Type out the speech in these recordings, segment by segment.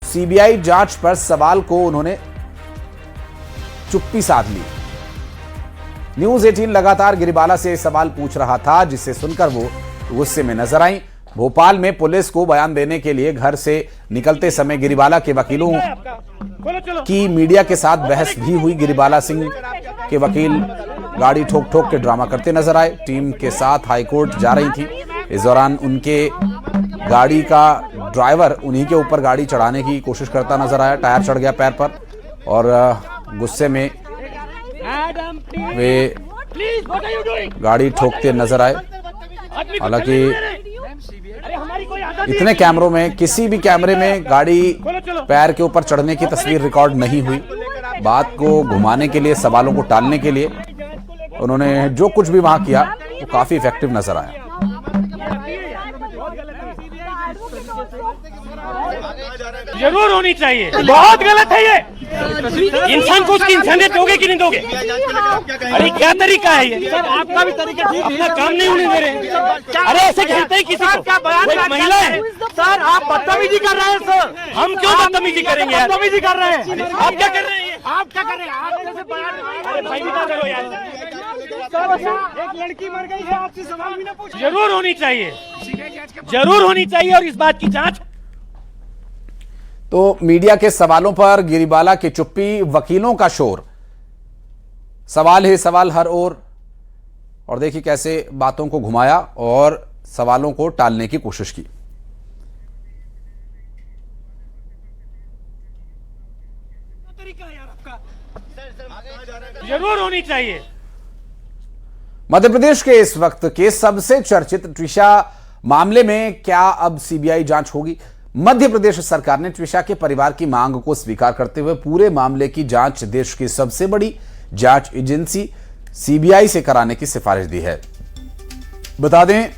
CBI जांच पर सवाल को उन्होंने चुप्पी साध ली। न्यूज 18 लगातार गिरिबाला से सवाल पूछ रहा था, जिसे सुनकर वो गुस्से में नजर आई। भोपाल में पुलिस को बयान देने के लिए घर से निकलते समय गिरिबाला के वकीलों की मीडिया के साथ बहस भी हुई। गिरिबाला सिंह के वकील गाड़ी ठोक ठोक के ड्रामा करते नजर आए। टीम के साथ हाईकोर्ट जा रही थी। इस दौरान उनके गाड़ी का ड्राइवर उन्हीं के ऊपर गाड़ी चढ़ाने की कोशिश करता नजर आया। टायर चढ़ गया पैर पर और गुस्से में वे गाड़ी ठोकते नजर आए। हालांकि इतने कैमरों में किसी भी कैमरे में गाड़ी पैर के ऊपर चढ़ने की तस्वीर रिकॉर्ड नहीं हुई। बात को घुमाने के लिए, सवालों को टालने के लिए उन्होंने जो कुछ भी वहां किया वो काफी इफेक्टिव नजर आया। जरूर होनी चाहिए, बहुत गलत है ये। इंसान को उसकी इंसानियत दोगे कि नहीं दोगे? अरे क्या तरीका है ये? सर आपका भी तरीका ठीक है, अपना काम नहीं होने दे रहे। अरे ऐसे कहते ही किसी को? क्या बयान महिला है सर, आप बदतमीजी कर रहे हैं सर। हम क्यों बदतमीजी करेंगे? बदतमीजी कर रहे हैं। आप क्या कर रहे हैं? आप क्या कर रहे हैं? आप जैसे बयान करो यार। एक लड़की मर गई है, आपसे सवाल भी ना पूछे। जरूर होनी चाहिए, जरूर होनी चाहिए और इस बात की जांच। तो मीडिया के सवालों पर गिरिबाला की चुप्पी, वकीलों का शोर, सवाल ही सवाल हर ओर। और देखिए कैसे बातों को घुमाया और सवालों को टालने की कोशिश की। जरूर होनी चाहिए। मध्य प्रदेश के इस वक्त के सबसे चर्चित ट्विशा मामले में क्या अब सीबीआई जांच होगी? मध्य प्रदेश सरकार ने ट्विशा के परिवार की मांग को स्वीकार करते हुए पूरे मामले की जांच देश की सबसे बड़ी जांच एजेंसी सीबीआई से कराने की सिफारिश दी है। बता दें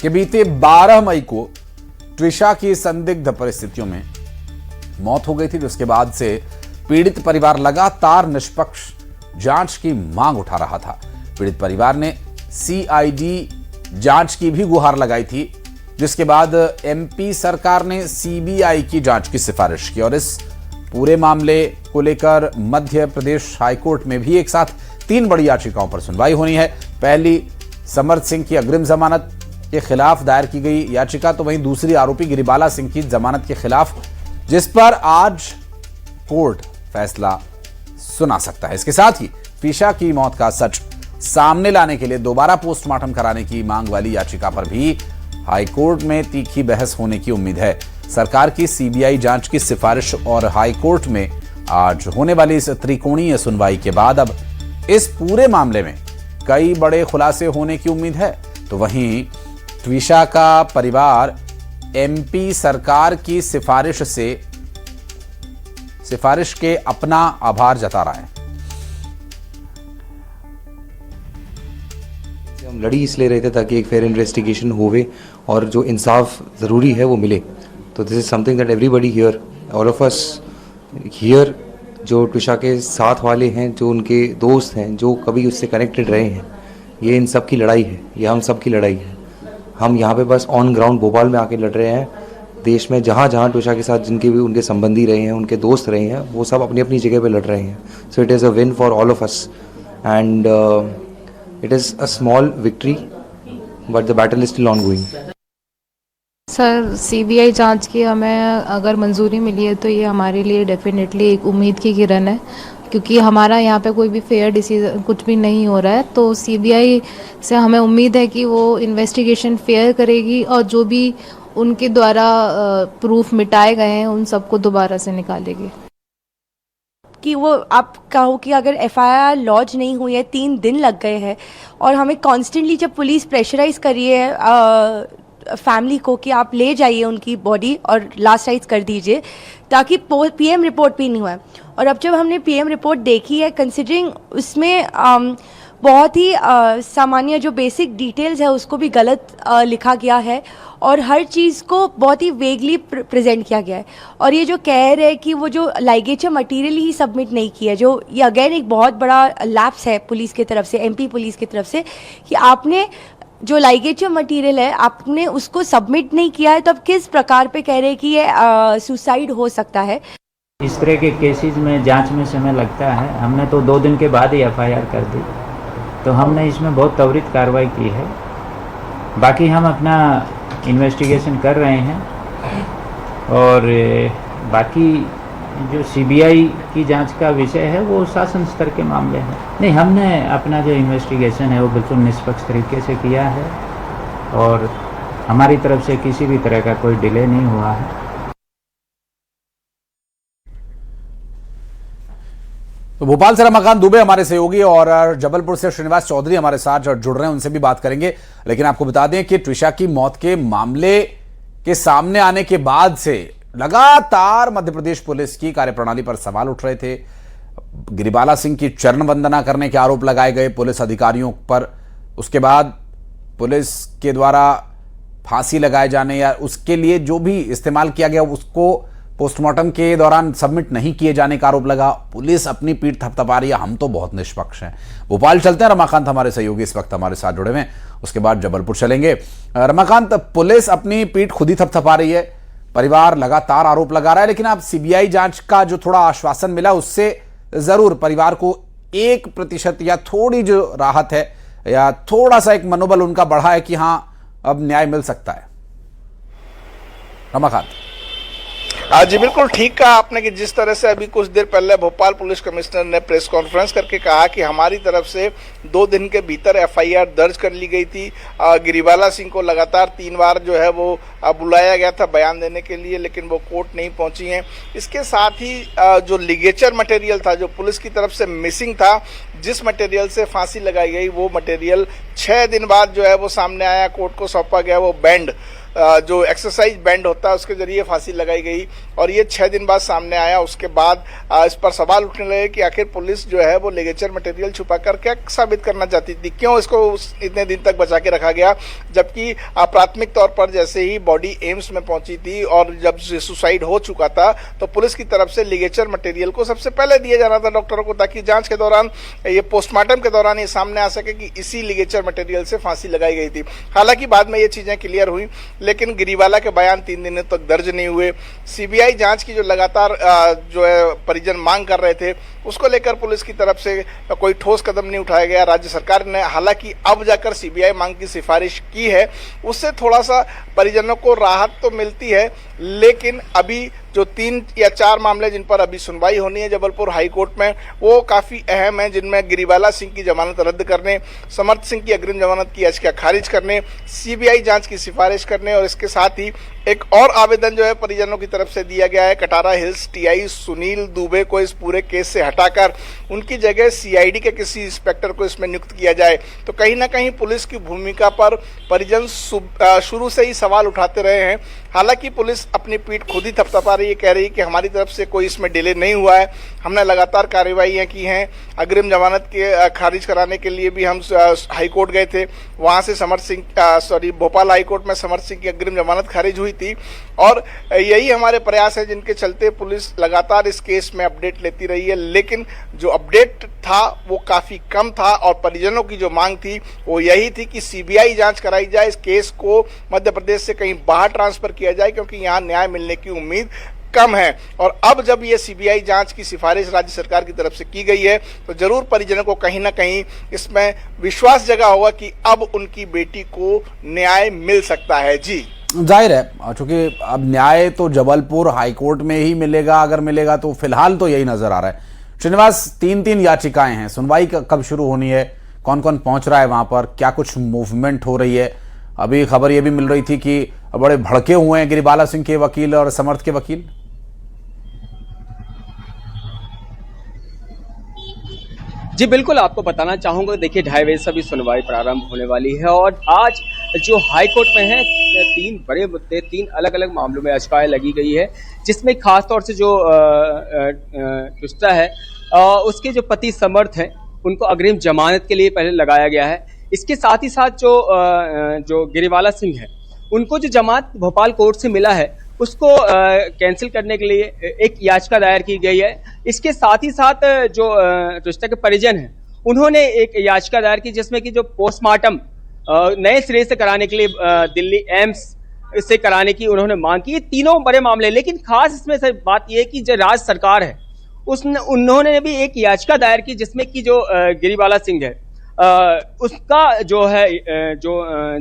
कि बीते 12 मई को ट्विशा की संदिग्ध परिस्थितियों में मौत हो गई थी, जिसके बाद से पीड़ित परिवार लगातार निष्पक्ष जांच की मांग उठा रहा था। पीड़ित परिवार ने सीआईडी जांच की भी गुहार लगाई थी, जिसके बाद एमपी सरकार ने सीबीआई की जांच की सिफारिश की। और इस पूरे मामले को लेकर मध्य प्रदेश हाईकोर्ट में भी एक साथ 3 बड़ी याचिकाओं पर सुनवाई होनी है। पहली समर्थ सिंह की अग्रिम जमानत के खिलाफ दायर की गई याचिका, तो वहीं दूसरी आरोपी गिरिबाला सिंह की जमानत के खिलाफ, जिस पर आज कोर्ट फैसला सुना सकता है। इसके साथ ही ट्विशा की मौत का सच सामने लाने के लिए दोबारा पोस्टमार्टम कराने की मांग वाली याचिका पर भी हाईकोर्ट में तीखी बहस होने की उम्मीद है। सरकार की सीबीआई जांच की सिफारिश और हाईकोर्ट में आज होने वाली इस त्रिकोणीय सुनवाई के बाद अब इस पूरे मामले में कई बड़े खुलासे होने की उम्मीद है। तो वहीं ट्विशा का परिवार एमपी सरकार की सिफारिश के अपना आभार जता रहा है। हम लड़ी इसलिए रहे थे ताकि एक फेयर इन्वेस्टिगेशन होवे और जो इंसाफ ज़रूरी है वो मिले। तो this is something that everybody here, all of us here, जो ट्विशा के साथ वाले हैं, जो उनके दोस्त हैं, जो कभी उससे कनेक्टेड रहे हैं, ये इन सब की लड़ाई है, ये हम सब की लड़ाई है। हम यहाँ पे बस ऑन ग्राउंड भोपाल में आके लड़ रहे हैं। देश में जहाँ जहाँ ट्विशा के साथ जिनके भी उनके संबंधी रहे हैं, उनके दोस्त रहे हैं, वो सब अपनी अपनी जगह पे लड़ रहे हैं। So it is a win for all of us and it is a small victory but the battle is still ongoing. Sir, CBI जांच की हमें अगर मंजूरी मिली है तो ये हमारे लिए डेफिनेटली एक उम्मीद की किरण है, क्योंकि हमारा यहाँ पे कोई भी फेयर डिसीजन कुछ भी नहीं हो रहा है। तो सीबीआई से हमें उम्मीद है कि वो इन्वेस्टिगेशन फेयर करेगी और जो भी उनके द्वारा प्रूफ मिटाए गए हैं उन सबको दोबारा से निकालेगी। कि वो आप कहो कि अगर एफआईआर लॉन्च नहीं हुई है, 3 दिन लग गए हैं और हमें कॉन्स्टेंटली जब पुलिस प्रेशराइज कर रही है फैमिली को कि आप ले जाइए उनकी बॉडी और लास्ट राइट्स कर दीजिए ताकि पीएम रिपोर्ट भी नहीं हुआ है। और अब जब हमने पीएम रिपोर्ट देखी है, कंसिडरिंग उसमें बहुत ही सामान्य जो बेसिक डिटेल्स है उसको भी गलत लिखा गया है और हर चीज़ को बहुत ही वेगली प्रेजेंट किया गया है। और ये जो कह रहे हैं कि वो जो लाइगेचर मटेरियल ही सबमिट नहीं किया, जो ये अगेन एक बहुत बड़ा लैप्स है पुलिस की तरफ से, एमपी पुलिस की तरफ से, कि आपने जो लाइगेचर मटेरियल है आपने उसको सबमिट नहीं किया है, तो अब किस प्रकार पे कह रहे हैं कि ये सुसाइड हो सकता है? इस तरह के केसेस में जांच में समय लगता है। हमने तो 2 दिन के बाद ही एफआईआर कर दी, तो हमने इसमें बहुत त्वरित कार्रवाई की है। बाकी हम अपना इन्वेस्टिगेशन कर रहे हैं और बाकी जो सीबीआई की जांच का विषय है वो शासन स्तर के मामले हैं। नहीं, हमने अपना जो इन्वेस्टिगेशन है वो बिल्कुल निष्पक्ष तरीके से किया है और हमारी तरफ से किसी भी तरह का कोई डिले नहीं हुआ है। तो भोपाल से रमाकांत दुबे हमारे सहयोगी और जबलपुर से श्रीनिवास चौधरी हमारे साथ जुड़ रहे हैं, उनसे भी बात करेंगे। लेकिन आपको बता दें कि ट्विशा की मौत के मामले के सामने आने के बाद से लगातार मध्य प्रदेश पुलिस की कार्यप्रणाली पर सवाल उठ रहे थे। गिरिबाला सिंह की चरण वंदना करने के आरोप लगाए गए पुलिस अधिकारियों पर, उसके बाद पुलिस के द्वारा फांसी लगाए जाने या उसके लिए जो भी इस्तेमाल किया गया उसको पोस्टमार्टम के दौरान सबमिट नहीं किए जाने का आरोप लगा। पुलिस अपनी पीठ थपथपा रही है, हम तो बहुत निष्पक्ष हैं। भोपाल चलते हैं, रमाकांत हमारे सहयोगी इस वक्त हमारे साथ जुड़े हुए हैं, उसके बाद जबलपुर चलेंगे। रमाकांत, पुलिस अपनी पीठ खुद ही थपथपा रही है, परिवार लगातार आरोप लगा रहा है, लेकिन अब सीबीआई जांच का जो थोड़ा आश्वासन मिला उससे जरूर परिवार को 1% या थोड़ी जो राहत है या थोड़ा सा एक मनोबल उनका बढ़ा है कि हां अब न्याय मिल सकता है। रमाकांत जी बिल्कुल ठीक कहा आपने कि जिस तरह से अभी कुछ देर पहले भोपाल पुलिस कमिश्नर ने प्रेस कॉन्फ्रेंस करके कहा कि हमारी तरफ से 2 दिन के भीतर एफआईआर दर्ज कर ली गई थी। गिरिबाला सिंह को लगातार 3 बार जो है वो बुलाया गया था बयान देने के लिए, लेकिन वो कोर्ट नहीं पहुंची हैं। इसके साथ ही जो लिगेचर मटेरियल था जो पुलिस की तरफ से मिसिंग था, जिस मटेरियल से फांसी लगाई गई, वो मटेरियल 6 दिन बाद जो है वो सामने आया, कोर्ट को सौंपा गया। वो बैंड जो एक्सरसाइज बैंड होता है उसके जरिए फांसी लगाई गई और ये 6 दिन बाद सामने आया। उसके बाद इस पर सवाल उठने लगे कि आखिर पुलिस जो है वो लिगेचर मटेरियल छुपा कर क्या साबित करना चाहती थी, क्यों इसको इतने दिन तक बचा के रखा गया, जबकि प्राथमिक तौर पर जैसे ही बॉडी एम्स में पहुंची थी और जब सुसाइड हो चुका था तो पुलिस की तरफ से लिगेचर मटेरियल को सबसे पहले दिया जाना था डॉक्टरों को, ताकि जांच के दौरान ये पोस्टमार्टम के दौरान ये सामने आ सके कि इसी लिगेचर मटेरियल से फांसी लगाई गई थी। हालांकि बाद में ये चीजें क्लियर हुई, लेकिन गिरिबाला के बयान 3 दिनों तक दर्ज नहीं हुए। सीबीआई जांच की जो लगातार जो है परिजन मांग कर रहे थे, उसको लेकर पुलिस की तरफ से कोई ठोस कदम नहीं उठाया गया। राज्य सरकार ने हालांकि अब जाकर सीबीआई मांग की सिफारिश की है, उससे थोड़ा सा परिजनों को राहत तो मिलती है, लेकिन अभी जो 3 या 4 मामले जिन पर अभी सुनवाई होनी है जबलपुर हाई कोर्ट में, वो काफ़ी अहम है, जिनमें गिरिबाला सिंह की जमानत रद्द करने, समर्थ सिंह की अग्रिम जमानत की याचिका खारिज करने, सीबीआई जांच की सिफारिश करने और इसके साथ ही एक और आवेदन जो है परिजनों की तरफ से दिया गया है। कटारा हिल्स टीआई सुनील दुबे को इस पूरे केस से हटाकर उनकी जगह सीआईडी के किसी इंस्पेक्टर को इसमें नियुक्त किया जाए। तो कहीं ना कहीं पुलिस की भूमिका पर परिजन शुरू से ही सवाल उठाते रहे हैं। हालांकि पुलिस अपनी पीठ खुद ही थपथपा रही है, कह रही है कि हमारी तरफ से कोई इसमें डिले नहीं हुआ है, हमने लगातार कार्रवाइयाँ की हैं। अग्रिम जमानत के खारिज कराने के लिए भी हम हाई कोर्ट गए थे, वहाँ से भोपाल हाई कोर्ट में समर्थ सिंह की अग्रिम जमानत खारिज हुई थी और यही हमारे प्रयास है जिनके चलते पुलिस लगातार इस केस में अपडेट लेती रही है। लेकिन जो अपडेट था वो काफ़ी कम था और परिजनों की जो मांग थी वो यही थी कि सीबीआई जांच कराई जाए, इस केस को मध्य प्रदेश से कहीं बाहर ट्रांसफर किया जाए, क्योंकि यहाँ न्याय मिलने की उम्मीद कम है। और अब जब ये सीबीआई जांच की सिफारिश राज्य सरकार की तरफ से की गई है तो जरूर परिजनों को कहीं ना कहीं इसमें विश्वास जगा होगा कि अब उनकी बेटी को न्याय मिल सकता है। जी जाहिर है, चूंकि अब न्याय तो जबलपुर हाईकोर्ट में ही मिलेगा, अगर मिलेगा तो फिलहाल तो यही नजर आ रहा है। श्रीनिवास, 3 याचिकाएं हैं, सुनवाई कब शुरू होनी है, कौन कौन पहुंच रहा है वहां पर, क्या कुछ मूवमेंट हो रही है? अभी खबर यह भी मिल रही थी कि बड़े भड़के हुए हैं गिरिबाला सिंह के वकील और समर्थ के वकील। जी बिल्कुल, आपको बताना चाहूँगा, देखिए 2:30 बजे से अभी सुनवाई प्रारंभ होने वाली है और आज जो हाई कोर्ट में है 3 बड़े मुद्दे, 3 अलग अलग मामलों में याचिकाएं लगी गई है, जिसमें खास तौर से जो ट्विस्टा है उसके जो पति समर्थ हैं उनको अग्रिम जमानत के लिए पहले लगाया गया है। इसके साथ ही साथ जो गिरिबाला सिंह है उनको जो जमानत भोपाल कोर्ट से मिला है उसको कैंसिल करने के लिए एक याचिका दायर की गई है। इसके साथ ही साथ जो ट्विस्टा के परिजन हैं उन्होंने एक याचिका दायर की जिसमें कि जो पोस्टमार्टम नए सिरे से कराने के लिए दिल्ली एम्स से कराने की उन्होंने मांग की। तीनों बड़े मामले, लेकिन खास इसमें से बात यह है कि जो राज्य सरकार है उन्होंने भी एक याचिका दायर की जिसमें कि जो गिरिबाला सिंह है उसका जो है जो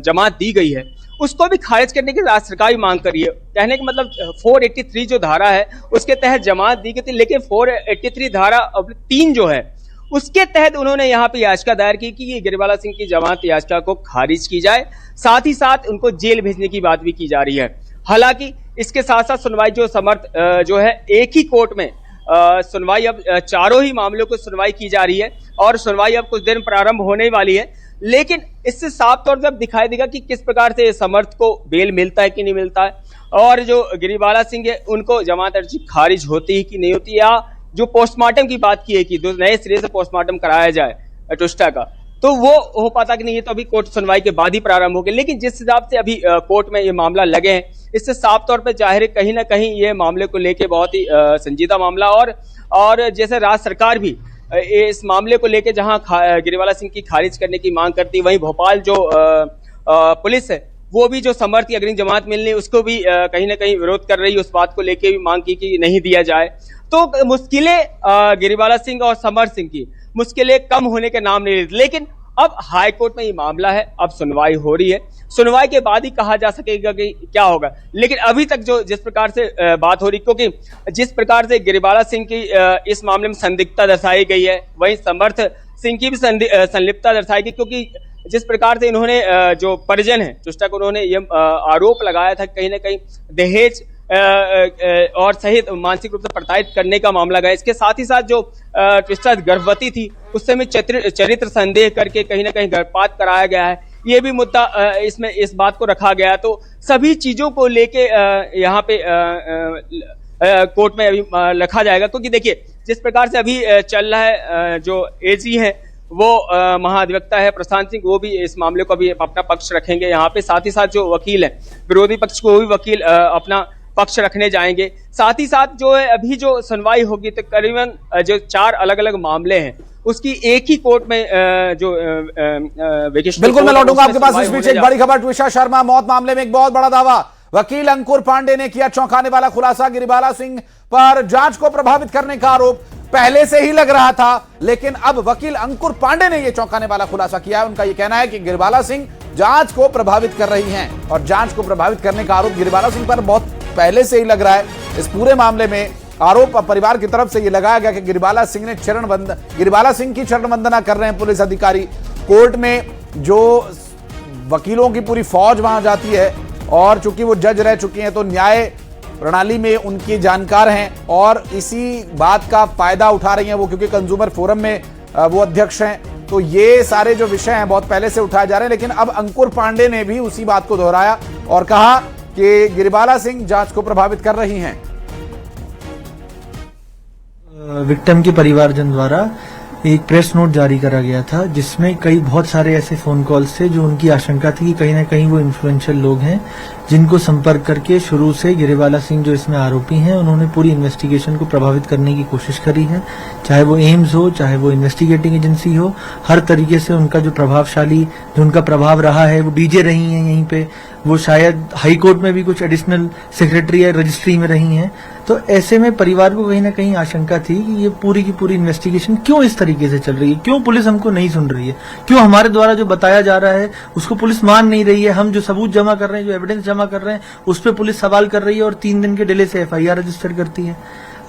जमानत दी गई है उसको भी खारिज करने की राज्य सरकार भी मांग करी है। कहने का मतलब 483 जो धारा है उसके तहत जमानत दी गई थी, लेकिन 483 धारा 3 जो है उसके तहत उन्होंने यहाँ पे याचिका दायर की कि गिरिबाला सिंह की जमानत याचिका को खारिज की जाए, साथ ही साथ उनको जेल भेजने की बात भी की जा रही है। हालांकि इसके साथ साथ सुनवाई जो है एक ही कोर्ट में सुनवाई अब चारों ही मामलों को सुनवाई की जा रही है और सुनवाई अब कुछ दिन प्रारंभ होने वाली है, लेकिन इससे साफ तौर पर अब दिखाई देगा कि किस प्रकार से समर्थ को बेल मिलता है कि नहीं मिलता है, और जो गिरिबाला सिंह है उनको जमानत अर्जी खारिज होती है कि नहीं होती, या जो पोस्टमार्टम की बात की है कि नए सिरे से पोस्टमार्टम कराया जाए ट्विस्टा का, तो वो हो पाता कि नहीं, ये तो अभी कोर्ट सुनवाई के बाद ही प्रारंभ होगी। लेकिन जिस हिसाब से अभी कोर्ट में ये मामला लगे हैं, इससे साफ तौर पे जाहिर है कहीं ना कहीं ये मामले को लेके बहुत ही संजीदा मामला, और जैसे राज्य सरकार भी इस मामले को लेके जहां गिरिबाला सिंह की खारिज करने की मांग करती, वहीं भोपाल जो पुलिस है वो भी जो समर्थ की अग्रिम जमानत मिलनी उसको भी कहीं ना कहीं विरोध कर रही है, उस बात को लेके भी मांग की कि नहीं दिया जाए। तो मुश्किलें गिरिबाला सिंह और समर्थ सिंह की मुश्किलें कम होने के नाम नहीं लेती, लेकिन अब हाई कोर्ट में ये मामला है, अब सुनवाई हो रही है, सुनवाई के बाद ही कहा जा सकेगा कि क्या होगा। लेकिन अभी तक जो जिस प्रकार से बात हो रही, क्योंकि जिस प्रकार से गिरिबाला सिंह की इस मामले में संदिग्धता दर्शाई गई है, वहीं समर्थ सिंह की भी संलिप्तता दर्शाई गई, क्योंकि जिस प्रकार से इन्होंने जो परिजन है ट्विस्टा को उन्होंने ये आरोप लगाया था कहीं ना कहीं दहेज और सहित मानसिक रूप से प्रताड़ित करने का मामला गया। इसके साथ ही साथ जो ट्विस्टा गर्भवती थी उससे में चरित्र संदेह करके कहीं ना कहीं गर्भपात कराया गया है, ये भी मुद्दा इसमें इस बात को रखा गया। तो सभी चीजों को लेके यहाँ पे कोर्ट में अभी रखा जाएगा, क्योंकि देखिए जिस प्रकार से अभी चल रहा है, जो एजी है वो महाधिवक्ता है प्रशांत सिंह, वो भी इस मामले को अभी अपना पक्ष रखेंगे यहाँ पे, साथ ही साथ जो वकील है विरोधी पक्ष को भी वकील अपना पक्ष रखने जाएंगे। साथ ही साथ जो है अभी जो सुनवाई होगी तो करीबन जो 4 अलग अलग मामले हैं उसकी एक ही कोर्ट में जो बिल्कुल मैं लौटूंगा आपके पास। इस बीच एक बड़ी खबर, ट्विशा शर्मा मौत मामले में एक बहुत बड़ा दावा, वकील अंकुर पांडे ने किया चौंकाने वाला खुलासा। गिरिबाला सिंह पर जांच को प्रभावित करने का आरोप पहले से ही लग रहा था, लेकिन अब वकील अंकुर पांडे ने यह चौंकाने वाला खुलासा किया है। उनका यह कहना है कि गिरिबाला सिंह जांच को प्रभावित कर रही हैं, और जांच को प्रभावित करने का आरोप गिरिबाला सिंह पर बहुत पहले से ही लग रहा है। इस पूरे मामले में आरोप परिवार की तरफ से यह लगाया गया कि गिरिबाला सिंह की चरण वंदना कर रहे हैं पुलिस अधिकारी। कोर्ट में जो वकीलों की पूरी फौज वहां जाती है, और चूंकि वो जज रह चुकी हैं तो न्याय प्रणाली में उनकी जानकार हैं, और इसी बात का फायदा उठा रही हैं वो, क्योंकि कंज्यूमर फोरम में वो अध्यक्ष हैं। तो ये सारे जो विषय हैं बहुत पहले से उठाए जा रहे हैं, लेकिन अब अंकुर पांडे ने भी उसी बात को दोहराया और कहा कि गिरिबाला सिंह जांच को प्रभावित कर रही हैं। विक्टिम के परिवारजन द्वारा एक प्रेस नोट जारी करा गया था, जिसमें बहुत सारे ऐसे फोन कॉल्स थे जो उनकी आशंका थी कि कहीं ना कहीं वो इन्फ्लुएंशियल लोग हैं, जिनको संपर्क करके शुरू से गिरिबाला सिंह जो इसमें आरोपी हैं उन्होंने पूरी इन्वेस्टिगेशन को प्रभावित करने की कोशिश करी है। चाहे वो एम्स हो, चाहे वो इन्वेस्टिगेटिंग एजेंसी हो, हर तरीके से उनका जो प्रभावशाली जो उनका प्रभाव रहा है, वो डीजे रही हैं यहीं पे, वो शायद हाई कोर्ट में भी कुछ एडिशनल सेक्रेटरी या रजिस्ट्री में रही हैं। तो ऐसे में परिवार को कहीं ना कहीं आशंका थी कि ये पूरी की पूरी इन्वेस्टिगेशन क्यों इस तरीके से चल रही है, क्यों पुलिस हमको नहीं सुन रही है, क्यों हमारे द्वारा जो बताया जा रहा है उसको पुलिस मान नहीं रही है, हम जो सबूत जमा कर रहे हैं, जो एविडेंस जमा कर रहे हैं उस पर पुलिस सवाल कर रही है और 3 दिन के डिले से FIR रजिस्टर करती है।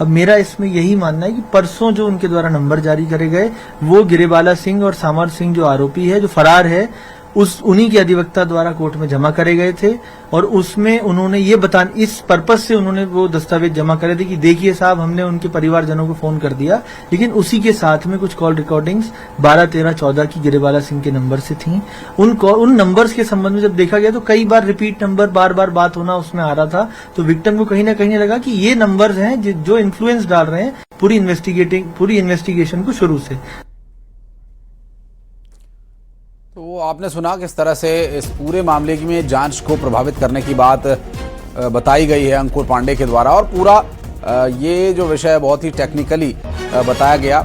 अब मेरा इसमें यही मानना है कि परसों जो उनके द्वारा नंबर जारी करे गए वो गिरिबाला सिंह और समर्थ सिंह जो आरोपी है, जो फरार है, उन्हीं के अधिवक्ता द्वारा कोर्ट में जमा करे गए थे, और उसमें उन्होंने ये इस पर्पस से उन्होंने वो दस्तावेज जमा करे थे कि देखिए साहब, हमने उनके परिवारजनों को फोन कर दिया, लेकिन उसी के साथ में कुछ कॉल रिकॉर्डिंग्स 12, 13, 14 की गिरिबाला सिंह के नंबर से थी। उन नंबर्स के संबंध में जब देखा गया तो कई बार रिपीट नंबर बार बार बात होना उसमें आ रहा था, तो विक्टिम को कहीं ना कहीं लगा कि ये नंबर्स हैं जो इन्फ्लुएंस डाल रहे हैं पूरी इन्वेस्टिगेशन को शुरू से। तो आपने सुना किस तरह से इस पूरे मामले में जांच को प्रभावित करने की बात बताई गई है अंकुर पांडे के द्वारा, और पूरा ये जो विषय बहुत ही टेक्निकली बताया गया,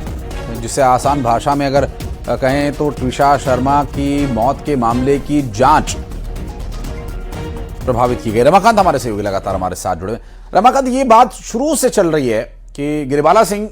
जिसे आसान भाषा में अगर कहें तो ट्विशा शर्मा की मौत के मामले की जांच प्रभावित की गई। रमाकांत हमारे सहयोगी लगातार हमारे साथ जुड़े हुए। रमाकांत, ये बात शुरू से चल रही है कि गिरिबाला सिंह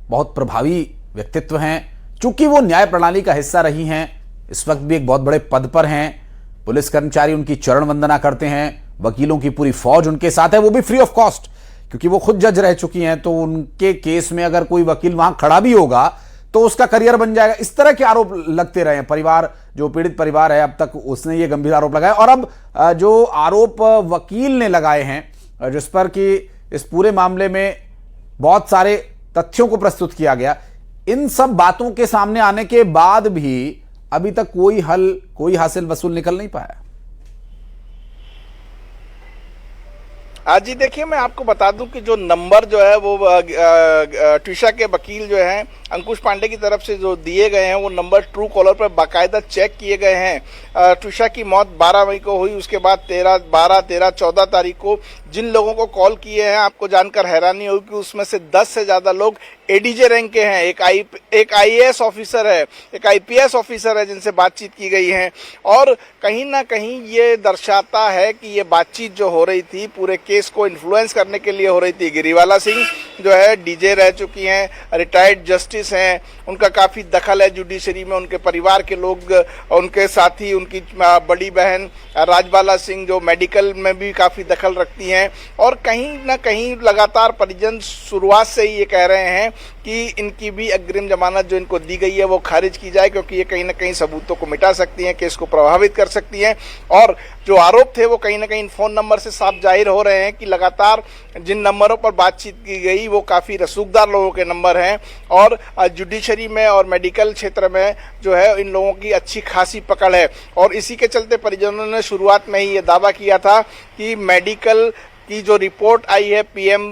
बहुत प्रभावी व्यक्तित्व हैं, चूंकि वो न्याय प्रणाली का हिस्सा रही हैं, इस वक्त भी एक बहुत बड़े पद पर हैं, पुलिस कर्मचारी उनकी चरण वंदना करते हैं, वकीलों की पूरी फौज उनके साथ है, वो भी फ्री ऑफ कॉस्ट, क्योंकि वो खुद जज रह चुकी हैं। तो उनके केस में अगर कोई वकील वहां खड़ा भी होगा तो उसका करियर बन जाएगा। इस तरह के आरोप लगते रहे हैं। परिवार, जो पीड़ित परिवार है, अब तक उसने ये गंभीर आरोप लगाया, और अब जो आरोप वकील ने लगाए हैं, जिस पर कि इस पूरे मामले में बहुत सारे तथ्यों को प्रस्तुत किया गया, इन सब बातों के सामने आने के बाद भी अभी तक कोई हल, कोई हासिल वसूल निकल नहीं पाया। आज जी देखिए, मैं आपको बता दूं कि जो नंबर जो है वो ट्विशा के वकील जो हैं अंकुश पांडे की तरफ से जो दिए गए हैं, वो नंबर ट्रू कॉलर पर बाकायदा चेक किए गए हैं। ट्विशा की मौत 12 मई को हुई, उसके बाद 12, 13, 14 तारीख को जिन लोगों को कॉल किए हैं, आपको जानकर हैरानी होगी कि उसमें से 10 से ज्यादा लोग एडीजे रैंक के हैं। एक आईएएस ऑफिसर है, एक आईपीएस ऑफिसर है जिनसे बातचीत की गई है। और कहीं ना कहीं ये दर्शाता है कि ये बातचीत जो हो रही थी पूरे केस को इन्फ्लुएंस करने के लिए हो रही थी। गिरिबाला सिंह जो है डीजे रह चुकी हैं, रिटायर्ड जस्टिस हैं, उनका काफी दखल है जुडिशरी में। उनके परिवार के लोग, उनके साथी, उनकी बड़ी बहन राजबाला सिंह जो मेडिकल में भी काफी दखल रखती हैं। और कहीं ना कहीं लगातार परिजन शुरुआत से ही ये कह रहे हैं कि इनकी भी अग्रिम जमानत जो इनको दी गई है वो खारिज की जाए, क्योंकि ये कहीं ना कहीं सबूतों को मिटा सकती हैं, केस को प्रभावित कर सकती हैं। और जो आरोप थे वो कहीं ना कहीं फोन नंबर से साफ जाहिर हो रहे हैं कि लगातार जिन नंबरों पर बातचीत की गई वो काफी रसूखदार लोगों के नंबर हैं, और जुडिशरी में और मेडिकल क्षेत्र में जो है इन लोगों की अच्छी खासी पकड़ है। और इसी के चलते परिजनों ने शुरुआत में ही ये दावा किया था कि मेडिकल की जो रिपोर्ट आई है, पीएम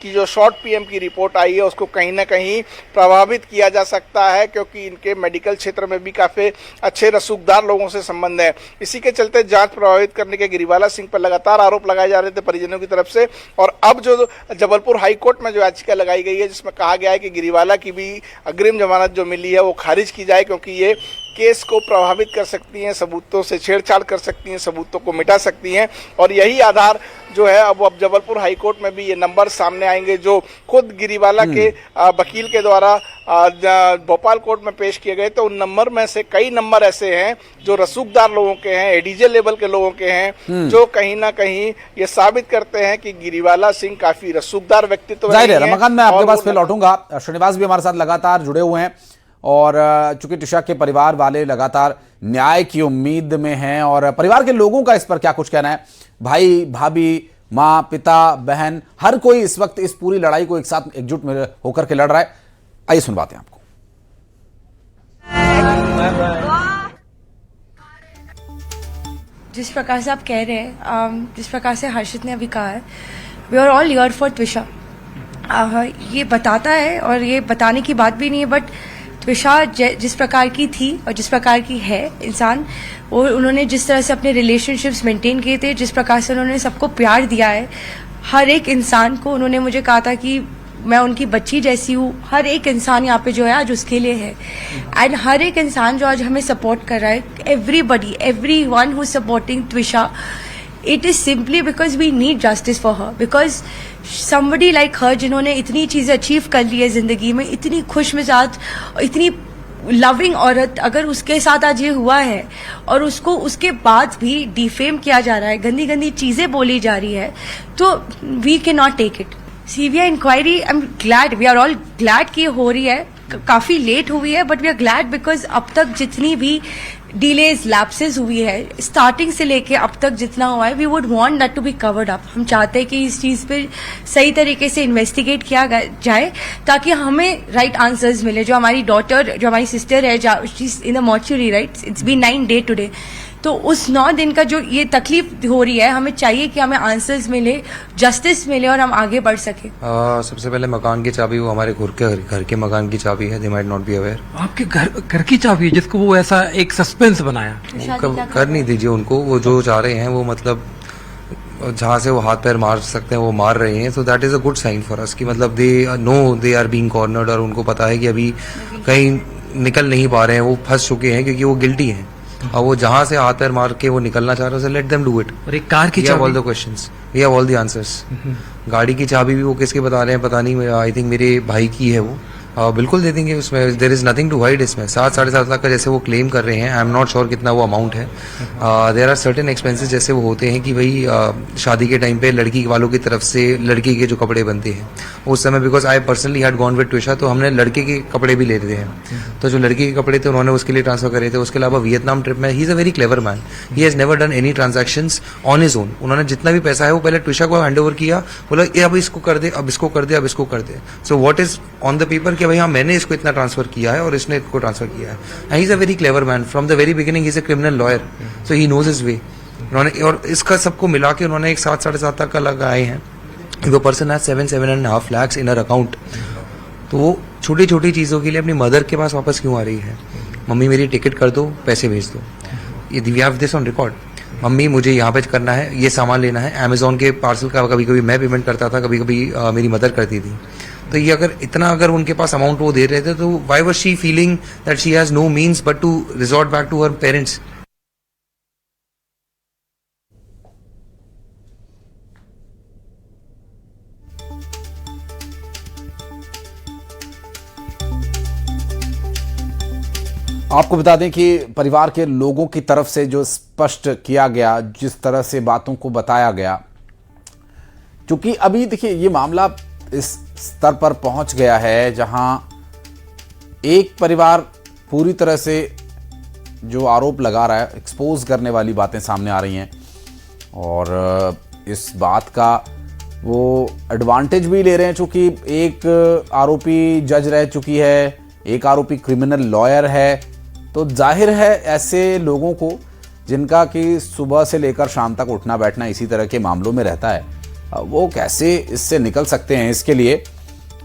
की जो शॉर्ट पीएम की रिपोर्ट आई है, उसको कहीं ना कहीं प्रभावित किया जा सकता है, क्योंकि इनके मेडिकल क्षेत्र में भी काफी अच्छे रसूखदार लोगों से संबंध है। इसी के चलते जांच प्रभावित करने के गिरिबाला सिंह पर लगातार आरोप लगाए जा रहे थे परिजनों की तरफ से। और अब जो जबलपुर हाईकोर्ट में जो याचिका लगाई गई है, जिसमें कहा गया है कि गिरिबाला की भी अग्रिम जमानत जो मिली है वो खारिज की जाए, क्योंकि ये केस को प्रभावित कर सकती हैं, सबूतों से छेड़छाड़ कर सकती हैं, सबूतों को मिटा सकती हैं। और यही आधार जो है अब जबलपुर हाईकोर्ट में भी ये नंबर सामने आएंगे जो खुद गिरिबाला के वकील के द्वारा भोपाल कोर्ट में पेश किए गए। तो उन नंबर में से कई नंबर ऐसे हैं जो रसूखदार लोगों के हैं, एडीजे लेवल के लोगों के हैं, जो कहीं ना कहीं ये साबित करते हैं कि गिरिबाला सिंह काफी रसूखदार व्यक्तित्व है। रमाकांत, मैं आपके पास फिर लौटूंगा। श्रीनिवास भी हमारे साथ लगातार जुड़े हुए हैं, और चूंकि ट्विशा के परिवार वाले लगातार न्याय की उम्मीद में हैं, और परिवार के लोगों का इस पर क्या कुछ कहना है? भाई, भाभी, माँ, पिता, बहन, हर कोई इस वक्त इस पूरी लड़ाई को एक साथ एकजुट में होकर के लड़ रहा है। आइए सुनवाते हैं आपको। जिस प्रकार से आप कह रहे हैं, जिस प्रकार से हर्षित ने अभी कहा है, we are all here for Twisha. ये बताता है, और ये बताने की बात भी नहीं है, बट ट्विशा जिस प्रकार की थी और जिस प्रकार की है इंसान, और उन्होंने जिस तरह से अपने रिलेशनशिप्स मेंटेन किए थे, जिस प्रकार से उन्होंने सबको प्यार दिया है, हर एक इंसान को, उन्होंने मुझे कहा था कि मैं उनकी बच्ची जैसी हूँ। हर एक इंसान यहाँ पे जो है आज उसके लिए है, एंड हर एक इंसान जो आज हमें सपोर्ट कर रहा है, everyone who is supporting Twisha, it is simply because we need justice for her, because somebody like her जिन्होंने इतनी चीजें अचीव कर ली है जिंदगी में, इतनी खुश मिजाज, इतनी लविंग औरत, अगर उसके साथ आज ये हुआ है और उसको उसके बाद भी डिफेम किया जा रहा है, गंदी गंदी चीजें बोली जा रही है, तो we can not take it. CBI inquiry, I am glad, we are all glad कि हो रही है, काफी लेट हुई है, but we are glad because अब तक जितनी भी डिलेज, लैप्सेस हुई है, स्टार्टिंग से लेके अब तक जितना हुआ है, we would want that to be covered up. हम चाहते हैं कि इस चीज पे सही तरीके से इन्वेस्टिगेट किया जाए, ताकि हमें राइट आंसर्स मिले। जो हमारी डॉटर, जो हमारी सिस्टर है, in the mortuary, right, it's been 9 days today, तो उस 9 दिन का जो ये तकलीफ हो रही है, हमें चाहिए कि हमें आंसर्स मिले, जस्टिस मिले और हम आगे बढ़ सके। सबसे पहले मकान की चाबी वो हमारे घर के मकान की चाबी है। They might not be aware. आपके घर की चाबी है, जिसको वो ऐसा एक सस्पेंस बनाया। कर नहीं दीजिए उनको, वो जो चाह रहे हैं वो, मतलब जहाँ से वो हाथ पैर मार सकते हैं वो मार रहे हैं। So that is a good sign for us कि मतलब they know they are being cornered, और उनको पता है कि अभी कहीं निकल नहीं पा रहे हैं, वो फंस चुके हैं क्योंकि वो गिल्टी हैं और वो जहां से हाथ पैर मार के वो निकलना चाह रहे हैं, लेट देम डू इट। और एक कार की We have चाबी all the questions, we have all the answers। गाड़ी की चाबी भी वो किसके बता रहे हैं पता नहीं, आई थिंक मेरे भाई की है वो। बिल्कुल दे देंगे, उसमें there is nothing to hide. इसमें 7-7.5 लाख का जैसे वो क्लेम कर रहे हैं, आई एम नॉट श्योर कितना वो अमाउंट है। देर आर सर्टेन एक्सपेंसेस जैसे वो होते हैं कि भाई शादी के टाइम पे लड़की वालों की तरफ से लड़की के जो कपड़े बनते हैं उस समय, because I personally had gone with Twisha, तो हमने लड़के के कपड़े भी लेते हैं, तो जो लड़की के कपड़े थे उन्होंने उसके लिए ट्रांसफर करे थे। उसके अलावा वियतनाम ट्रिप में ही is a very clever man, he has never done any transactions on his own. उन्होंने जितना भी पैसा है वो पहले ट्विशा को हैंड ओवर किया, बोला ये अब इसको कर दे, अब इसको कर दे, अब इसको कर दे। So what is on the paper कि भाई हाँ मैंने इसको इतना ट्रांसफर किया है और इसने इसको ट्रांसफर किया है। And he is a very clever man from the very beginning, he is a criminal lawyer, so he knows his way. उन्होंने और इसका सबको मिला के उन्होंने एक 7-7.5 लाख का लगाए हैं। वो person has 7.5 lakhs in her account. तो वो छोटी छोटी चीज़ों के लिए अपनी मदर के पास वापस क्यों आ रही है? मम्मी मेरी टिकट कर दो, पैसे भेज दो, ये we have this on record. Mummy मुझे यहाँ पे करना है, ये सामान लेना है, अमेजोन के पार्सल का कभी कभी मैं पेमेंट करता था, कभी कभी मेरी मदर करती थी। तो ये अगर उनके पास अमाउंट वो दे रहे थे तो why was she feeling that she has no means but to resort back to her parents? आपको बता दें कि परिवार के लोगों की तरफ से जो स्पष्ट किया गया, जिस तरह से बातों को बताया गया, क्योंकि अभी देखिए ये मामला इस स्तर पर पहुंच गया है जहां एक परिवार पूरी तरह से जो आरोप लगा रहा है, एक्सपोज करने वाली बातें सामने आ रही हैं और इस बात का वो एडवांटेज भी ले रहे हैं, चूंकि एक आरोपी जज रह चुकी है, एक आरोपी क्रिमिनल लॉयर है, तो जाहिर है ऐसे लोगों को जिनका कि सुबह से लेकर शाम तक उठना बैठना इसी तरह के मामलों में रहता है, वो कैसे इससे निकल सकते हैं, इसके लिए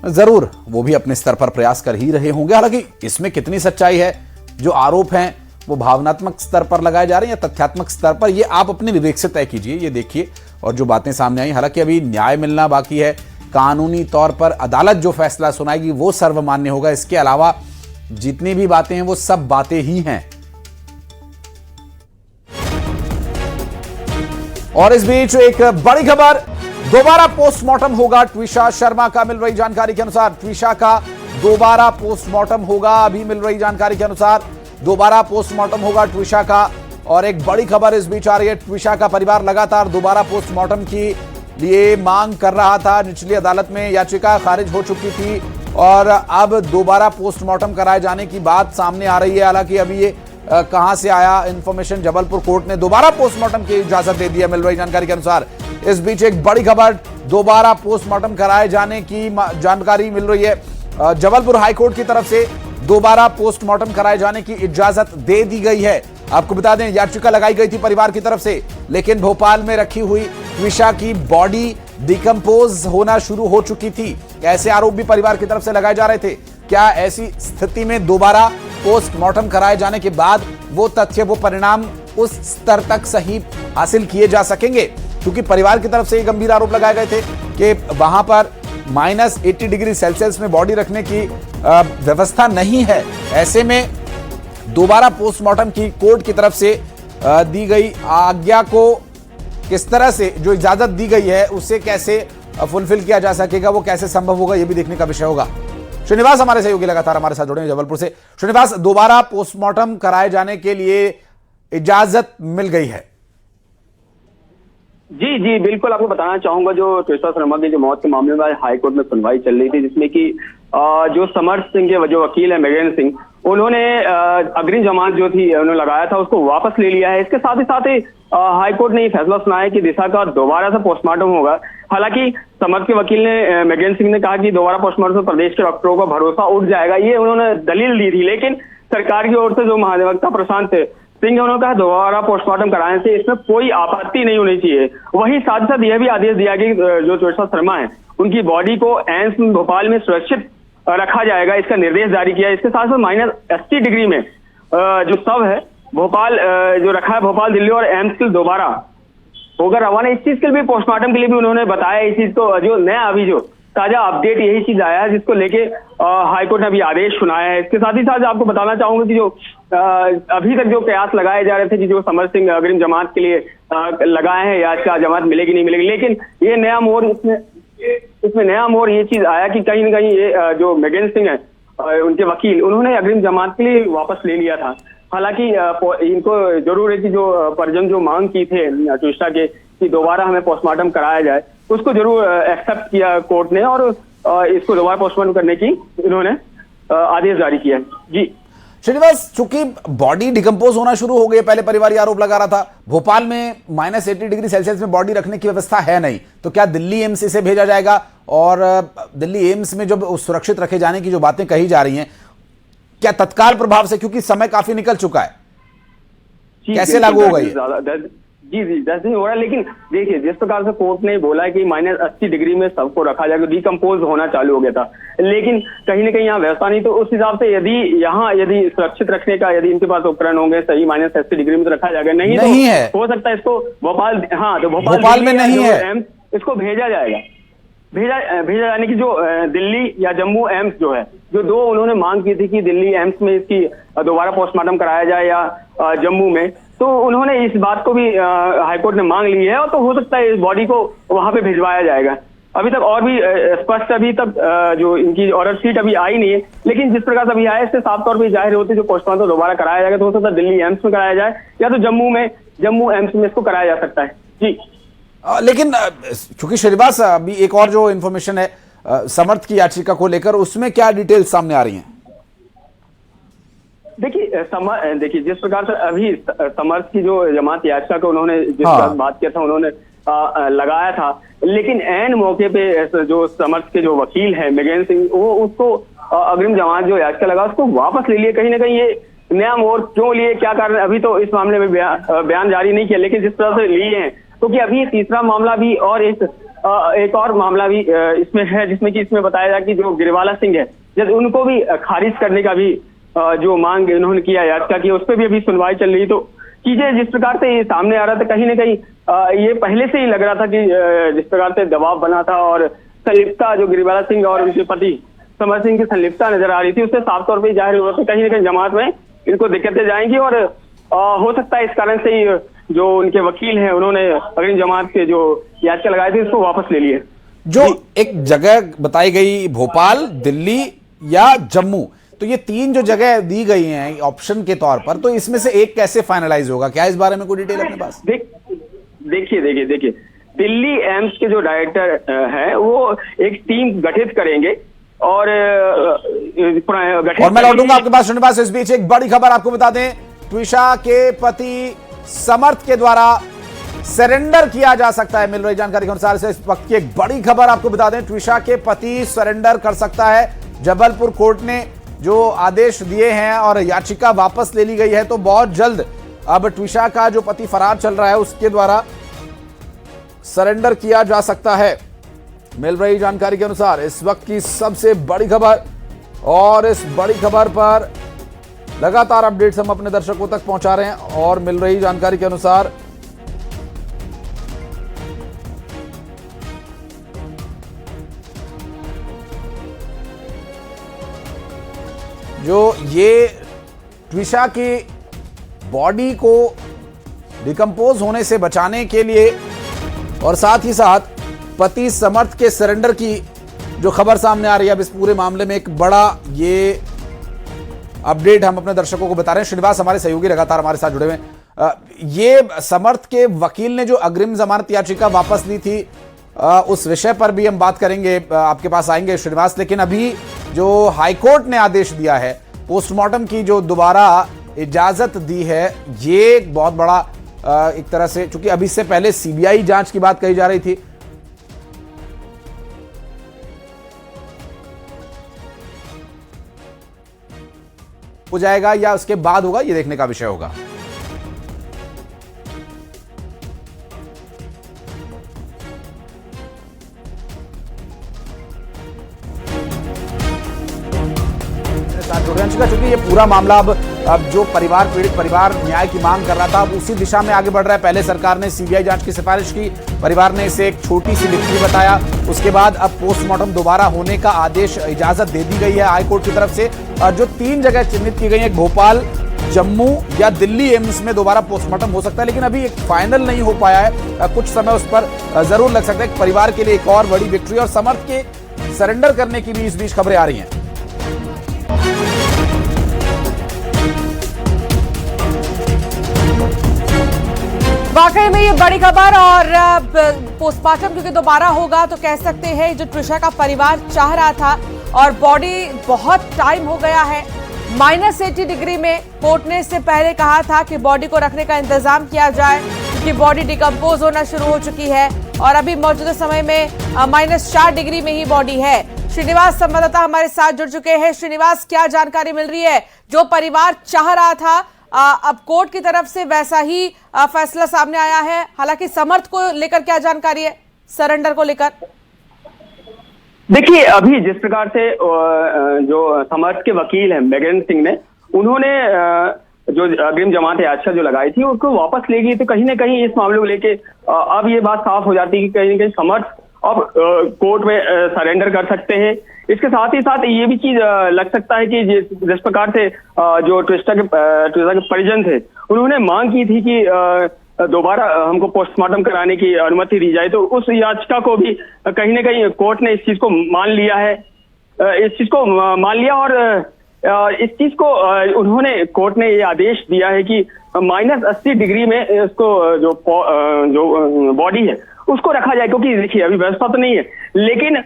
ज़रूर वो भी अपने स्तर पर प्रयास कर ही रहे होंगे। हालांकि इसमें कितनी सच्चाई है, जो आरोप हैं वो भावनात्मक स्तर पर लगाए जा रहे हैं या तथ्यात्मक स्तर पर, ये आप अपने विवेक से तय कीजिए, ये देखिए। और जो बातें सामने आई, हालांकि अभी न्याय मिलना बाकी है, कानूनी तौर पर अदालत जो फैसला सुनाएगी वो सर्वमान्य होगा। इसके अलावा जितनी भी बातें हैं वो सब बातें ही हैं। और इस बीच एक बड़ी खबर, दोबारा पोस्टमार्टम होगा ट्विशा शर्मा का। मिल रही जानकारी के अनुसार ट्विशा का दोबारा पोस्टमार्टम होगा। अभी मिल रही जानकारी के अनुसार दोबारा पोस्टमार्टम होगा ट्विशा का। और एक बड़ी खबर इस बीच आ रही है, ट्विशा का परिवार लगातार दोबारा पोस्टमार्टम की लिए मांग कर रहा था। निचली अदालत में याचिका खारिज हो चुकी थी और अब दोबारा पोस्टमार्टम कराए जाने की बात सामने आ रही है। हालांकि अभी ये कहां से आया इंफॉर्मेशन, जबलपुर कोर्ट ने दोबारा पोस्टमार्टम की इजाजत दे दी है, मिल रही जानकारी के अनुसार। इस बीच एक बड़ी खबर, दोबारा पोस्टमार्टम कराए जाने की जानकारी मिल रही है। जबलपुर हाईकोर्ट की तरफ से दोबारा पोस्टमार्टम कराए जाने की इजाजत दे दी गई है। आपको बता दें याचिका लगाई गई थी परिवार की तरफ से, लेकिन भोपाल में रखी हुई ट्विशा की बॉडी डिकम्पोज होना शुरू हो चुकी थी। ऐसे आरोप भी परिवार की तरफ से लगाए जा रहे थे। क्या ऐसी स्थिति में दोबारा पोस्टमार्टम कराए जाने के बाद वो तथ्य, वो परिणाम उस स्तर तक सही हासिल किए जा सकेंगे? क्योंकि परिवार की तरफ से ये गंभीर आरोप लगाए गए थे कि वहां पर -80 डिग्री सेल्सियस में बॉडी रखने की व्यवस्था नहीं है। ऐसे में दोबारा पोस्टमार्टम की कोर्ट की तरफ से दी गई आज्ञा को किस तरह से, जो इजाजत दी गई है, उसे कैसे फुलफिल किया जा सकेगा, वो कैसे संभव होगा, ये भी देखने का विषय होगा। श्रीनिवास हमारे सहयोगी लगातार हमारे साथ जुड़े हैं जबलपुर से। श्रीनिवास, दोबारा पोस्टमार्टम कराए जाने के लिए इजाजत मिल गई है? जी बिल्कुल, आपको बताना चाहूंगा, जो ट्विशा शर्मा की जो मौत के मामले में हाई कोर्ट में सुनवाई चल रही थी, जिसमें कि जो समर्थ सिंह के जो वकील है मेघन सिंह, उन्होंने अग्रिम जमानत जो थी उन्होंने लगाया था उसको वापस ले लिया है। इसके साथ ही हाई कोर्ट ने ये फैसला सुनाया कि दिशा का दोबारा से पोस्टमार्टम होगा। हालांकि समर्थ के वकील ने मेघन सिंह ने कहा कि दोबारा पोस्टमार्टम से प्रदेश के डॉक्टरों का भरोसा उठ जाएगा, ये उन्होंने दलील दी थी। लेकिन सरकार की ओर से जो महाधिवक्ता प्रशांत सिंह, उन्होंने कहा दोबारा पोस्टमार्टम कराने से इसमें कोई आपत्ति नहीं होनी चाहिए। वहीं साथ ही साथ यह भी आदेश दिया कि जो ट्विशा शर्मा है उनकी बॉडी को एम्स भोपाल में सुरक्षित रखा जाएगा, इसका निर्देश जारी किया। इसके साथ साथ -80 डिग्री में जो शव है भोपाल जो रखा है, भोपाल, दिल्ली और एम्स के दोबारा होकर रवाना। इस चीज के लिए भी पोस्टमार्टम के लिए भी उन्होंने बताया इस चीज को, जो नया अभी जो ताजा अपडेट यही चीज आया है, जिसको लेके हाईकोर्ट ने अभी आदेश सुनाया है। इसके साथ ही साथ आपको बताना चाहूंगा कि जो अभी तक जो कयास लगाए जा रहे थे कि जो समर सिंह अग्रिम जमानत के लिए लगाए हैं, याचिका जमानत मिलेगी नहीं मिलेगी, लेकिन ये नया मोड़ इसमें नया मोड़ ये चीज आया कि कहीं ना कहीं ये जो मगेन सिंह है उनके वकील, उन्होंने अग्रिम जमानत के लिए वापस ले लिया था। हालांकि इनको जरूर है कि जो परिजन जो मांग की थे ट्विशा के कि दोबारा हमें पोस्टमार्टम कराया जाए, उसको जरूर एक्सेप्ट किया कोर्ट ने और इसको दोबारा पोस्टमार्टम करने की इन्होंने आदेश जारी किया है। जी श्रीनिवास, चूंकि बॉडी डिकम्पोज होना शुरू हो गई, पहले परिवार ये आरोप लगा रहा था भोपाल में -80 डिग्री सेल्सियस में बॉडी रखने की व्यवस्था है नहीं, तो क्या दिल्ली एम्स इसे भेजा जाएगा? और दिल्ली एम्स में जब सुरक्षित रखे जाने की जो बातें कही जा रही हैं, क्या तत्काल प्रभाव से, क्योंकि समय काफी निकल चुका है, कैसे लागू होगा ये? जी 10 दिन हो रहा है, लेकिन देखिए जिस प्रकार से कोर्ट ने बोला है कि -80 डिग्री में सबको रखा जाएगा, डिकम्पोज होना चालू हो गया था, लेकिन कहीं ना कहीं यहाँ व्यवस्था नहीं, तो उस हिसाब से यदि सुरक्षित रखने का यदि इनके पास उपकरण होंगे सही, -80 डिग्री में तो रखा जाएगा, नहीं तो है। हो सकता है इसको भोपाल, हाँ तो भोपाल में नहीं है, इसको भेजा जाएगा, भेजा जाने की जो दिल्ली या जम्मू एम्स जो है, जो दो उन्होंने मांग की थी कि दिल्ली एम्स में इसकी दोबारा पोस्टमार्टम कराया जाए या जम्मू में, तो उन्होंने इस बात को भी हाईकोर्ट ने मांग ली है, और तो हो सकता है इस बॉडी को वहां पे भिजवाया जाएगा। अभी तक और भी स्पष्ट अभी तक जो इनकी ऑर्डर शीट अभी आई नहीं है, लेकिन जिस प्रकार से अभी आया इससे साफ तौर पर जाहिर होती है जो पोस्टमार्टम दोबारा कराया जाएगा, तो हो सकता है दिल्ली एम्स में कराया जाए या तो जम्मू एम्स में इसको कराया जा सकता है। जी लेकिन चूंकि श्रीनिवास अभी एक और जो इन्फॉर्मेशन है समर्थ की याचिका को लेकर, उसमें क्या डिटेल सामने आ रही हैं? देखिए जिस प्रकार से अभी समर्थ की जो जमानत याचिका को उन्होंने जिस बात किया था, उन्होंने लगाया था, लेकिन एन मौके पे जो समर्थ के जो वकील है मगेन सिंह, वो उसको अग्रिम जमानत जो याचिका लगा उसको वापस ले लिए। कहीं ना कहीं ये नया मोड़ क्यों लिए, क्या कारण, अभी तो इस मामले में बयान जारी नहीं किया, लेकिन जिस तरह से लिए हैं, क्योंकि अभी तीसरा मामला भी और एक और मामला भी इसमें है, जिसमें कि इसमें बताया जाए कि जो गिरवाला सिंह है, जब उनको भी खारिज करने का भी जो मांग उन्होंने किया याचिका की, उस पर भी अभी सुनवाई चल रही। तो चीजें जिस प्रकार से ये सामने आ रहा था, कहीं ना कहीं ये पहले से ही लग रहा था कि जिस प्रकार से दबाव बना था और संलिप्तता जो गिरवाला सिंह और उनके पति समर सिंह की संलिप्तता नजर आ रही थी, उससे साफ तौर पर जाहिर हो रहा था कहीं ना कहीं जमात में इनको दिक्कतें जाएंगी, और हो सकता है इस कारण से ही जो उनके वकील हैं उन्होंने अग्रिम जमानत के जो याचिका लगाई थी उसको वापस ले लिए। जो एक जगह बताई गई भोपाल, दिल्ली या जम्मू, तो ये तीन जो जगह दी गई हैं ऑप्शन के तौर पर, तो इसमें से एक कैसे फाइनलाइज होगा? क्या इस बारे में कोई डिटेल अपने पास? देखिए दिल्ली एम्स के जो डायरेक्टर हैं वो एक टीम गठित करेंगे और मैं लौटूंगा आपके पास श्रीनिवास। इस बीच एक बड़ी खबर आपको बता दें, ट्विशा के पति समर्थ के द्वारा सरेंडर किया जा सकता है। मिल रही जानकारी के अनुसार से इस वक्त की एक बड़ी खबर आपको बता दें, ट्विशा के पति सरेंडर कर सकता है। जबलपुर कोर्ट ने जो आदेश दिए हैं और याचिका वापस ले ली गई है, तो बहुत जल्द अब ट्विशा का जो पति फरार चल रहा है उसके द्वारा सरेंडर किया जा सकता है। मिल रही जानकारी के अनुसार इस वक्त की सबसे बड़ी खबर, और इस बड़ी खबर पर लगातार अपडेट्स हम अपने दर्शकों तक पहुंचा रहे हैं। और मिल रही जानकारी के अनुसार जो ये ट्विशा की बॉडी को डिकम्पोज होने से बचाने के लिए और साथ ही साथ पति समर्थ के सरेंडर की जो खबर सामने आ रही है, अब इस पूरे मामले में एक बड़ा ये अपडेट हम अपने दर्शकों को बता रहे हैं। श्रीनिवास हमारे सहयोगी लगातार हमारे साथ जुड़े हुए हैं। ये समर्थ के वकील ने जो अग्रिम जमानत याचिका वापस ली थी, उस विषय पर भी हम बात करेंगे, आपके पास आएंगे श्रीनिवास। लेकिन अभी जो हाईकोर्ट ने आदेश दिया है, पोस्टमार्टम की जो दोबारा इजाजत दी है, ये एक बहुत बड़ा एक तरह से, चूंकि अभी से पहले सीबीआई जांच की बात कही जा रही थी, हो जाएगा या उसके बाद होगा, ये देखने का विषय होगा। साथ जुड़ रहे हैं। चूंकि ये पूरा मामला अब जो पीड़ित परिवार न्याय की मांग कर रहा था, अब उसी दिशा में आगे बढ़ रहा है। पहले सरकार ने सीबीआई जांच की सिफारिश की, परिवार ने इसे एक छोटी सी लिखी बताया। उसके बाद अब पोस्टमार्टम दोबारा होने का आदेश, इजाजत दे दी गई है हाईकोर्ट की तरफ से। जो 3 जगह चिन्हित की गई है, भोपाल, जम्मू या दिल्ली एम्स में दोबारा पोस्टमार्टम हो सकता है, लेकिन अभी एक फाइनल नहीं हो पाया है। कुछ समय उस पर जरूर लग सकता है। परिवार के लिए एक और बड़ी विक्ट्री और समर्थ के सरेंडर करने की भी इस बीच खबरें आ रही हैं। वाकई में ये बड़ी खबर, और पोस्टमार्टम क्योंकि दोबारा होगा तो कह सकते हैं जो ट्रिशा का परिवार चाह रहा था, और बॉडी बहुत टाइम हो गया है -80 डिग्री में। कोर्ट ने इससे पहले कहा था कि बॉडी को रखने का इंतजाम किया जाए क्योंकि बॉडी डिकम्पोज होना शुरू हो चुकी है, और अभी मौजूदा समय में -4 डिग्री में ही बॉडी है। श्रीनिवास संवाददाता हमारे साथ जुड़ चुके हैं। श्रीनिवास, क्या जानकारी मिल रही है? जो परिवार चाह रहा था, अब कोर्ट की तरफ से वैसा ही फैसला सामने आया है। हालांकि समर्थ को लेकर क्या जानकारी है, सरेंडर को लेकर? देखिए, अभी जिस प्रकार से जो समर्थ के वकील हैं मृगेंद्र सिंह ने, उन्होंने जो अग्रिम जमानत याचिका जो लगाई थी उसको वापस ले गई, तो कहीं ना कहीं इस मामले को लेके अब ये बात साफ हो जाती है कि कहीं ना कहीं समर्थ अब कोर्ट में सरेंडर कर सकते हैं। इसके साथ ही साथ ये भी चीज लग सकता है कि जिस प्रकार से जो ट्रिशा के परिजन थे, उन्होंने मांग की थी कि दोबारा हमको पोस्टमार्टम कराने की अनुमति दी जाए, तो उस याचिका को भी कहीं ना कहीं कोर्ट ने इस चीज को मान लिया है। इस चीज को मान लिया, और इस चीज को उन्होंने, कोर्ट ने ये आदेश दिया है कि -80 डिग्री में इसको जो बॉडी है उसको रखा जाए, क्योंकि देखिए अभी व्यवस्था तो नहीं है, लेकिन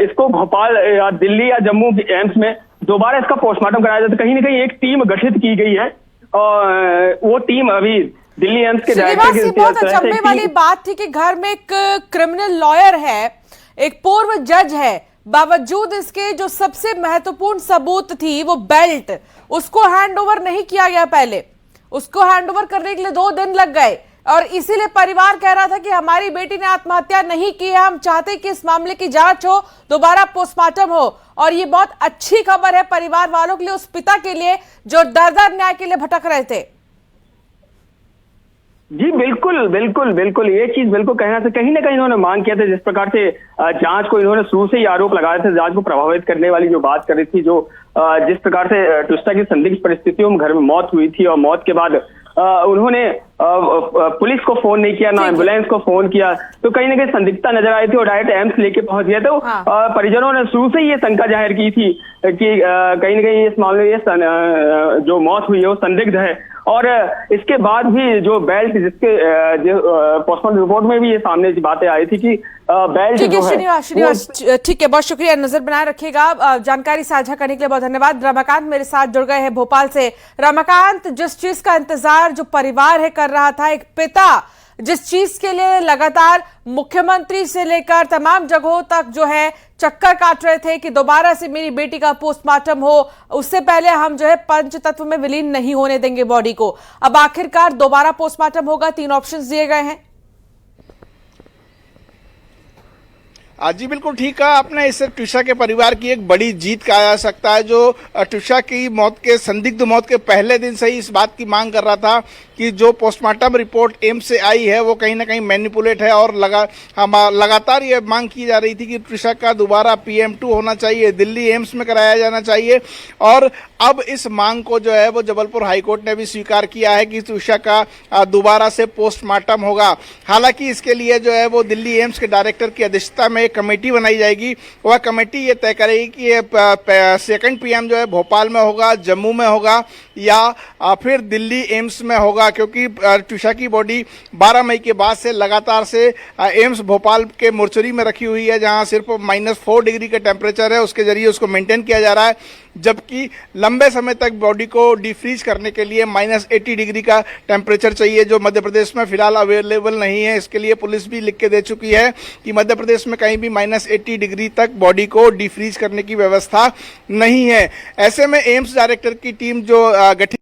इसको भोपाल या दिल्ली या जम्मू एम्स में दोबारा इसका पोस्टमार्टम कराया जाए। तो कहीं ना कहीं एक टीम गठित की गई है, और वो टीम अभी दिल्ली एम्स के डायरेक्टर बहुत अचंभे वाली बात थी कि घर में एक क्रिमिनल लॉयर है, एक पूर्व जज है, बावजूद इसके जो सबसे महत्वपूर्ण सबूत थी वो बेल्ट, उसको हैंडओवर नहीं किया गया। पहले उसको हैंडओवर करने के लिए 2 दिन लग गए, और इसीलिए परिवार कह रहा था कि हमारी बेटी ने आत्महत्या नहीं की है, हम चाहते कि इस मामले की जांच हो, दोबारा पोस्टमार्टम हो। और ये बहुत अच्छी खबर है परिवार वालों के लिए, उस पिता के लिए जो दर न्याय के लिए भटक रहे थे। जी बिल्कुल बिल्कुल बिल्कुल, ये चीज बिल्कुल कहना से कहीं ना कहीं इन्होंने मांग किया था। जिस प्रकार से जांच को इन्होंने शुरू से ही आरोप लगाया था, जांच को प्रभावित करने वाली जो बात कर रही थी, जो जिस प्रकार से ट्रिशा की संदिग्ध परिस्थितियों में घर में मौत हुई थी, और मौत के बाद उन्होंने पुलिस को फोन नहीं किया, ना एम्बुलेंस को फोन किया, तो कहीं ना कहीं संदिग्धता नजर आई थी, और डायरेक्ट एम्स लेके पहुंच गया। तो परिजनों ने शुरू से ही ये शंका जाहिर की थी कि कहीं ना कहीं इस मामले में जो मौत हुई है वो संदिग्ध है। और इसके बाद भी जो बेल्ट, जिसके पोस्टमार्टम रिपोर्ट में भी ये सामने बातें आई थी कि बेल्ट जो है। श्रीनिवास, ठीक है, बहुत शुक्रिया, नजर बनाए रखिएगा। जानकारी साझा करने के लिए बहुत धन्यवाद। रमाकांत मेरे साथ जुड़ गए हैं भोपाल से। रमाकांत, जिस चीज का इंतजार जो परिवार है कर रहा था, एक पिता जिस चीज के लिए लगातार मुख्यमंत्री से लेकर तमाम जगहों तक जो है चक्कर काट रहे थे कि दोबारा से मेरी बेटी का पोस्टमार्टम हो, उससे पहले हम जो है पंचतत्व में विलीन नहीं होने देंगे बॉडी को। अब आखिरकार दोबारा पोस्टमार्टम होगा, 3 ऑप्शंस दिए गए हैं। जी बिल्कुल ठीक कहा आपने, इससे ट्रिशा के परिवार की एक बड़ी जीत कहा जा सकता है, जो ट्रिशा की मौत के संदिग्ध मौत के पहले दिन से ही इस बात की मांग कर रहा था कि जो पोस्टमार्टम रिपोर्ट एम्स से आई है वो कहीं ना कहीं मैनिपुलेट है, और लगातार ये मांग की जा रही थी कि ट्रिशा का दोबारा PM2 होना चाहिए, दिल्ली एम्स में कराया जाना चाहिए। और अब इस मांग को जो है वो जबलपुर हाईकोर्ट ने भी स्वीकार किया है कि ट्रिशा का दोबारा से पोस्टमार्टम होगा। हालांकि इसके लिए जो है वो दिल्ली एम्स के डायरेक्टर की अध्यक्षता में एक कमेटी बनाई जाएगी। वह कमेटी ये तय करेगी कि ये सेकंड PM जो है भोपाल में होगा, जम्मू में होगा, या फिर दिल्ली एम्स में होगा, क्योंकि ट्रिशा की बॉडी 12 मई के बाद से लगातार से एम्स भोपाल के मोर्चरी में रखी हुई है, जहां सिर्फ -4 डिग्री का टेम्परेचर है, उसके जरिए उसको मेंटेन किया जा रहा है, जबकि लंबे समय तक बॉडी को डीफ्रीज करने के लिए -80 डिग्री का टेम्परेचर चाहिए, जो मध्य प्रदेश में फिलहाल अवेलेबल नहीं है। इसके लिए पुलिस भी लिख के दे चुकी है कि मध्य प्रदेश में कहीं भी -80 डिग्री तक बॉडी को डीफ्रीज करने की व्यवस्था नहीं है। ऐसे में एम्स डायरेक्टर की टीम जो गठित